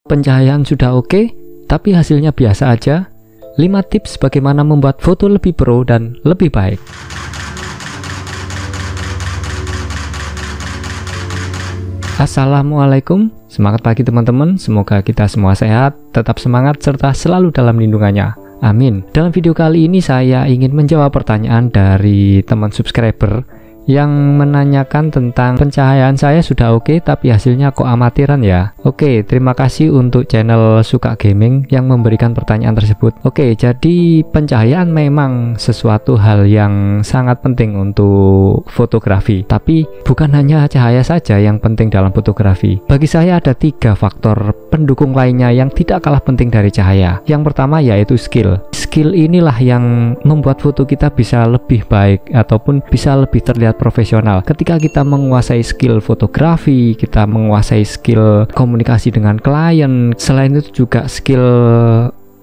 Pencahayaan sudah oke, tapi hasilnya biasa aja. 5 tips bagaimana membuat foto lebih pro dan lebih baik. Assalamualaikum, semangat pagi teman-teman. Semoga kita semua sehat, tetap semangat, serta selalu dalam lindungannya. Amin. Dalam video kali ini saya ingin menjawab pertanyaan dari teman subscriber yang menanyakan tentang pencahayaan saya sudah oke, tapi hasilnya kok amatiran ya. Oke, terima kasih untuk channel Suka Gaming yang memberikan pertanyaan tersebut. Oke, jadi pencahayaan memang sesuatu hal yang sangat penting untuk fotografi, tapi bukan hanya cahaya saja yang penting dalam fotografi. Bagi saya ada 3 faktor pendukung lainnya yang tidak kalah penting dari cahaya. Yang pertama yaitu skill. Skill inilah yang membuat foto kita bisa lebih baik ataupun bisa lebih terlihat profesional. Ketika kita menguasai skill fotografi, kita menguasai skill komunikasi dengan klien, selain itu juga skill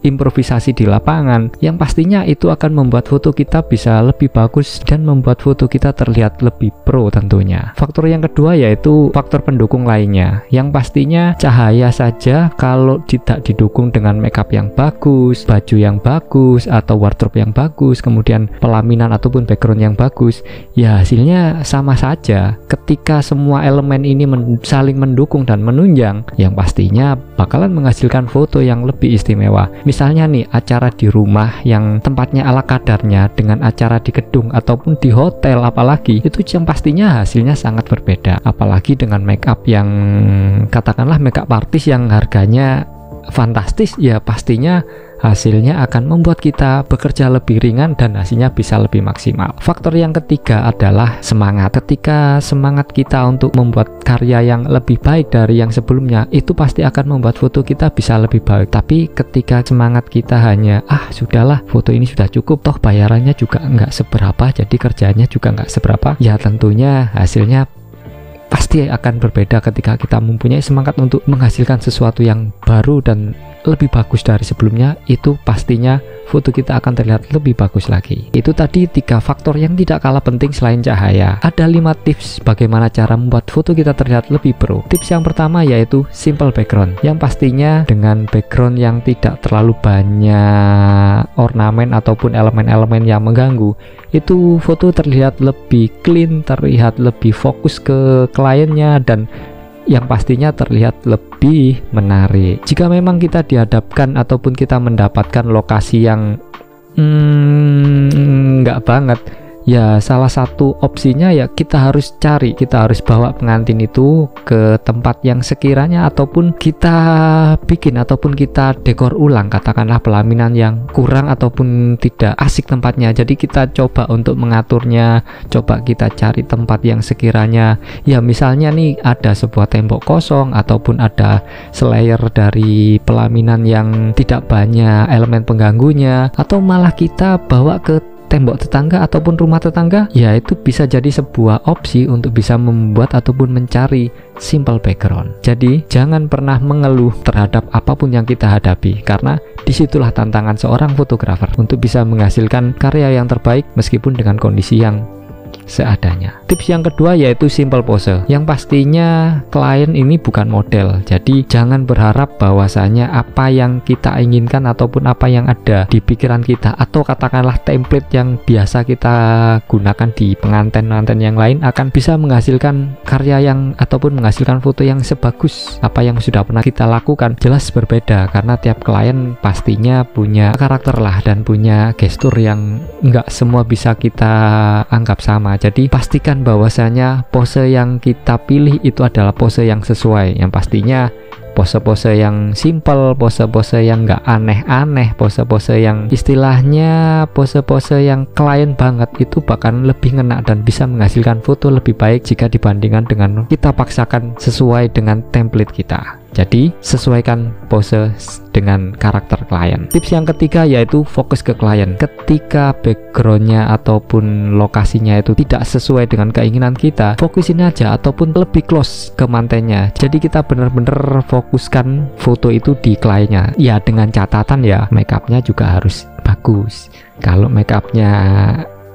improvisasi di lapangan, yang pastinya itu akan membuat foto kita bisa lebih bagus dan membuat foto kita terlihat lebih pro tentunya. Faktor yang kedua yaitu faktor pendukung lainnya, yang pastinya cahaya saja kalau tidak didukung dengan makeup yang bagus, baju yang bagus, atau wardrobe yang bagus, kemudian pelaminan ataupun background yang bagus, ya hasilnya sama saja. Ketika semua elemen ini saling mendukung dan menunjang, yang pastinya bakalan menghasilkan foto yang lebih istimewa. Misalnya nih, acara di rumah yang tempatnya ala kadarnya dengan acara di gedung ataupun di hotel, apalagi itu yang pastinya hasilnya sangat berbeda. Apalagi dengan make up yang katakanlah make up artis yang harganya fantastis, ya pastinya hasilnya akan membuat kita bekerja lebih ringan dan hasilnya bisa lebih maksimal. Faktor yang ketiga adalah semangat. Ketika semangat kita untuk membuat karya yang lebih baik dari yang sebelumnya, itu pasti akan membuat foto kita bisa lebih baik. Tapi ketika semangat kita hanya sudahlah, foto ini sudah cukup, toh bayarannya juga nggak seberapa, jadi kerjanya juga nggak seberapa, ya tentunya hasilnya pasti akan berbeda ketika kita mempunyai semangat untuk menghasilkan sesuatu yang baru dan lebih bagus dari sebelumnya. Itu pastinya foto kita akan terlihat lebih bagus lagi. Itu tadi 3 faktor yang tidak kalah penting selain cahaya. Ada 5 tips bagaimana cara membuat foto kita terlihat lebih pro. Tips yang pertama yaitu simple background, yang pastinya dengan background yang tidak terlalu banyak ornamen ataupun elemen-elemen yang mengganggu, itu foto terlihat lebih clean, terlihat lebih fokus ke kliennya, dan yang pastinya terlihat lebih menarik. Jika memang kita dihadapkan ataupun kita mendapatkan lokasi yang nggak banget, ya salah satu opsinya ya kita harus bawa pengantin itu ke tempat yang sekiranya ataupun kita bikin ataupun kita dekor ulang, katakanlah pelaminan yang kurang ataupun tidak asik tempatnya. Jadi kita coba untuk mengaturnya, coba kita cari tempat yang sekiranya ya misalnya nih ada sebuah tembok kosong ataupun ada slayer dari pelaminan yang tidak banyak elemen pengganggunya, atau malah kita bawa ke tembok tetangga ataupun rumah tetangga, ya itu bisa jadi sebuah opsi untuk bisa membuat ataupun mencari simple background. Jadi jangan pernah mengeluh terhadap apapun yang kita hadapi, karena disitulah tantangan seorang fotografer untuk bisa menghasilkan karya yang terbaik meskipun dengan kondisi yang seadanya. Tips yang kedua yaitu simple pose, yang pastinya klien ini bukan model, jadi jangan berharap bahwasanya apa yang kita inginkan ataupun apa yang ada di pikiran kita atau katakanlah template yang biasa kita gunakan di pengantin-pengantin yang lain akan bisa menghasilkan karya yang ataupun menghasilkan foto yang sebagus apa yang sudah pernah kita lakukan. Jelas berbeda, karena tiap klien pastinya punya karakter lah dan punya gestur yang nggak semua bisa kita anggap sama. Jadi pastikan bahwasanya pose yang kita pilih itu adalah pose yang sesuai, yang pastinya pose-pose yang simple, pose-pose yang nggak aneh-aneh, pose-pose yang istilahnya pose-pose yang klien banget, itu bahkan lebih ngena dan bisa menghasilkan foto lebih baik jika dibandingkan dengan kita paksakan sesuai dengan template kita. Jadi sesuaikan pose dengan karakter klien. Tips yang ketiga yaitu fokus ke klien. Ketika backgroundnya ataupun lokasinya itu tidak sesuai dengan keinginan kita, fokusin aja ataupun lebih close ke mantennya. Jadi kita benar-benar fokuskan foto itu di kliennya. Ya dengan catatan ya makeupnya juga harus bagus. Kalau makeupnya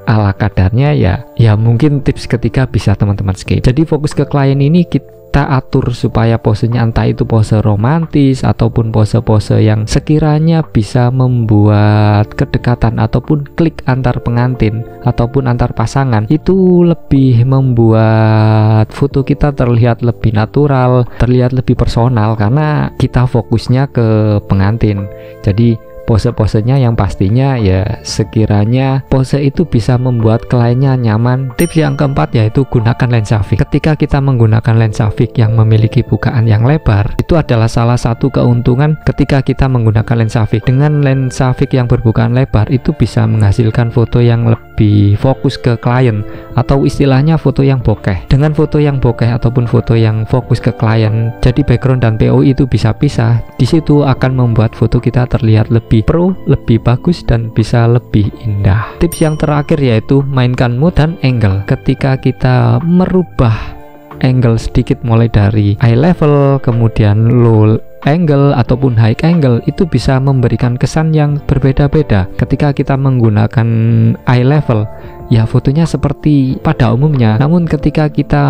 ala kadarnya ya mungkin tips ketiga bisa teman-teman skip. Jadi fokus ke klien ini kita atur supaya posenya entah itu pose romantis ataupun pose-pose yang sekiranya bisa membuat kedekatan ataupun klik antar pengantin ataupun antar pasangan, itu lebih membuat foto kita terlihat lebih natural, terlihat lebih personal karena kita fokusnya ke pengantin. Jadi pose-posenya yang pastinya ya sekiranya pose itu bisa membuat kliennya nyaman. Tips yang keempat yaitu gunakan lensa fix. Ketika kita menggunakan lensa fix yang memiliki bukaan yang lebar, itu adalah salah satu keuntungan ketika kita menggunakan lensa fix. Dengan lensa fix yang berbukaan lebar itu bisa menghasilkan foto yang lebih fokus ke klien atau istilahnya foto yang bokeh. Dengan foto yang bokeh ataupun foto yang fokus ke klien, jadi background dan POV itu bisa pisah. Di situ akan membuat foto kita terlihat lebih pro, lebih bagus dan bisa lebih indah. Tips yang terakhir yaitu mainkan mood dan angle. Ketika kita merubah angle sedikit mulai dari eye level, kemudian low angle ataupun high angle, itu bisa memberikan kesan yang berbeda-beda. Ketika kita menggunakan eye level, ya fotonya seperti pada umumnya. Namun ketika kita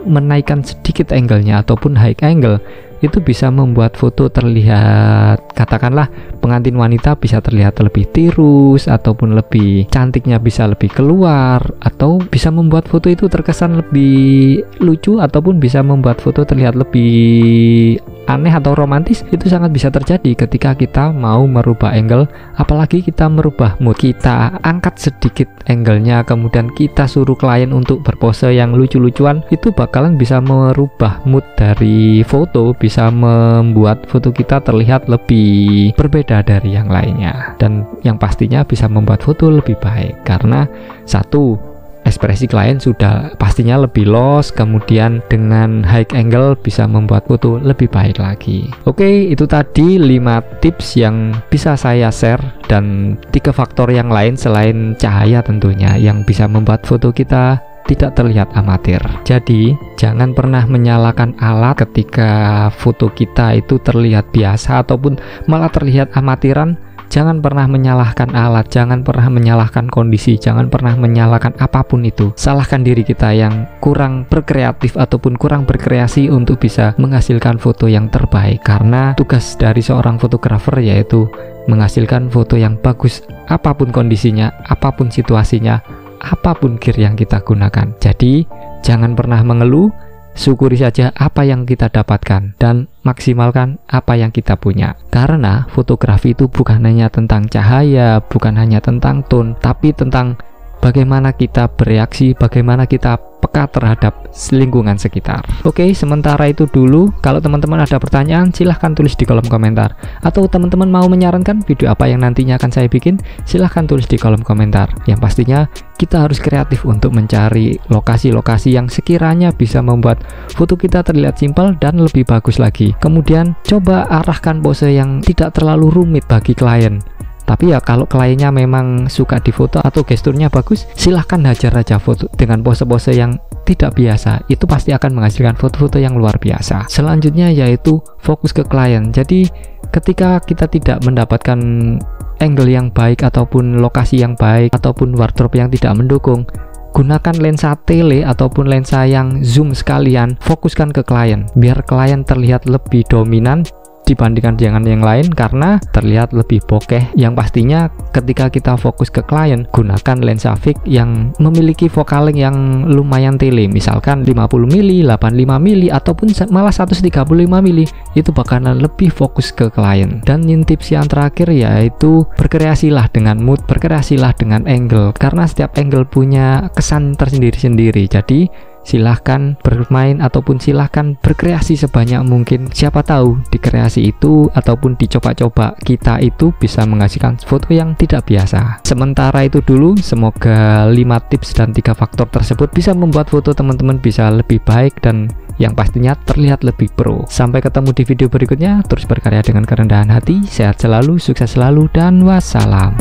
menaikkan sedikit angle-nya ataupun high angle, itu bisa membuat foto terlihat, katakanlah pengantin wanita bisa terlihat lebih tirus ataupun lebih cantiknya bisa lebih keluar, atau bisa membuat foto itu terkesan lebih lucu ataupun bisa membuat foto terlihat lebih aneh atau romantis. Itu sangat bisa terjadi ketika kita mau merubah angle, apalagi kita merubah mood. Kita angkat sedikit angle-nya, kemudian kita suruh klien untuk berpose yang lucu-lucuan, itu bakalan bisa merubah mood dari foto, bisa membuat foto kita terlihat lebih berbeda dari yang lainnya, dan yang pastinya bisa membuat foto lebih baik karena satu, ekspresi klien sudah pastinya lebih lost, kemudian dengan high angle bisa membuat foto lebih baik lagi. Oke, itu tadi 5 tips yang bisa saya share dan 3 faktor yang lain selain cahaya tentunya yang bisa membuat foto kita tidak terlihat amatir. Jadi jangan pernah menyalahkan alat ketika foto kita itu terlihat biasa ataupun malah terlihat amatiran. Jangan pernah menyalahkan alat, jangan pernah menyalahkan kondisi, jangan pernah menyalahkan apapun itu. Salahkan diri kita yang kurang berkreatif ataupun kurang berkreasi untuk bisa menghasilkan foto yang terbaik. Karena tugas dari seorang fotografer yaitu menghasilkan foto yang bagus apapun kondisinya, apapun situasinya, apapun gear yang kita gunakan. Jadi jangan pernah mengeluh, syukuri saja apa yang kita dapatkan dan maksimalkan apa yang kita punya. Karena fotografi itu bukan hanya tentang cahaya, bukan hanya tentang tone, tapi tentang bagaimana kita bereaksi, bagaimana kita peka terhadap lingkungan sekitar. Oke, sementara itu dulu. Kalau teman-teman ada pertanyaan, silahkan tulis di kolom komentar. Atau teman-teman mau menyarankan video apa yang nantinya akan saya bikin, silahkan tulis di kolom komentar. Yang pastinya kita harus kreatif untuk mencari lokasi-lokasi yang sekiranya bisa membuat foto kita terlihat simpel dan lebih bagus lagi. Kemudian coba arahkan pose yang tidak terlalu rumit bagi klien. Tapi ya kalau kliennya memang suka difoto atau gesturnya bagus, silahkan hajar aja foto dengan pose-pose yang tidak biasa. Itu pasti akan menghasilkan foto-foto yang luar biasa. Selanjutnya yaitu fokus ke klien. Jadi ketika kita tidak mendapatkan angle yang baik ataupun lokasi yang baik ataupun wardrobe yang tidak mendukung, gunakan lensa tele ataupun lensa yang zoom sekalian. Fokuskan ke klien biar klien terlihat lebih dominan dibandingkan dengan yang lain karena terlihat lebih bokeh. Yang pastinya ketika kita fokus ke klien, gunakan lensa fix yang memiliki focaling yang lumayan tele, misalkan 50 mili, 85 mili ataupun malah 135 mili. Itu bakalan lebih fokus ke klien. Dan tips yang terakhir yaitu berkreasilah dengan mood, berkreasilah dengan angle, karena setiap angle punya kesan tersendiri-sendiri. Jadi silahkan bermain ataupun silahkan berkreasi sebanyak mungkin. Siapa tahu di kreasi itu ataupun dicoba-coba kita itu bisa menghasilkan foto yang tidak biasa. Sementara itu dulu, semoga 5 tips dan 3 faktor tersebut bisa membuat foto teman-teman bisa lebih baik dan yang pastinya terlihat lebih pro. Sampai ketemu di video berikutnya. Terus berkarya dengan kerendahan hati, sehat selalu, sukses selalu, dan wassalam.